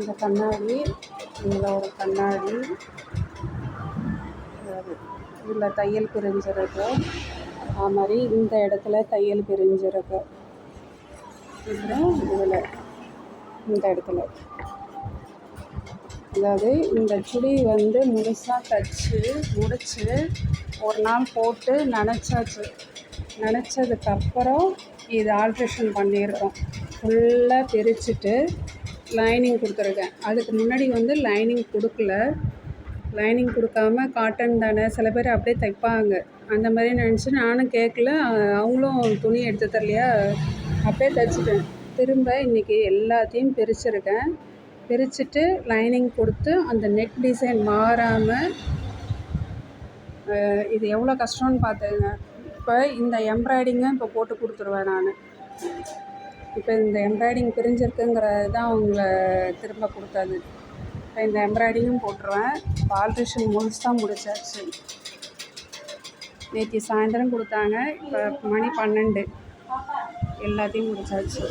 இந்த கண்ணாடி, இதில் ஒரு கண்ணாடி, இதில் தையல் பிரிஞ்சிருக்கு. அது மாதிரி இந்த இடத்துல தையல் பிரிஞ்சிருக்கு. அப்புறம் இதில் இந்த இடத்துல, அதாவது இந்த சுடி வந்து முழுசாக தச்சு முடித்து ஒரு நாள் போட்டு நனைச்சாச்சு. நனைச்சதுக்கப்புறம் இது ஆல்ட்ரேஷன் பண்ணியிருக்கோம். ஃபுல்லாக பிரிச்சுட்டு லைனிங் கொடுத்துருக்கேன். அதுக்கு முன்னாடி வந்து லைனிங் கொடுக்கல. லைனிங் கொடுக்காம காட்டன் தானே, சில பேர் அப்படியே தைப்பாங்க. அந்த மாதிரி நினச்சி நானும் கேட்கல, அவங்களும் துணி எடுத்து தரலையா, அப்படியே தைச்சிட்டேன். திரும்ப இன்றைக்கி எல்லாத்தையும் பிரிச்சுருக்கேன். பிரிச்சுட்டு லைனிங் கொடுத்து அந்த நெக் டிசைன் மாறாமல், இது எவ்வளோ கஷ்டம்னு பார்த்துங்க. இப்போ இந்த எம்ப்ராய்டிங்கும் இப்போ போட்டு கொடுத்துருவேன் நான். இப்போ இந்த எம்ப்ராய்டிங் பிரிஞ்சிருக்குங்கிறது தான் அவங்கள திரும்ப கொடுத்தது. இப்போ இந்த எம்ப்ராய்டிங்கும் போட்டுருவேன். இப்போ ஆல்ட்ரேஷன் முழுசாக முடிச்சாச்சு. நேற்று சாயந்தரம் கொடுத்தாங்க. இப்போ மணி 12, எல்லாத்தையும் முடிச்சாச்சு.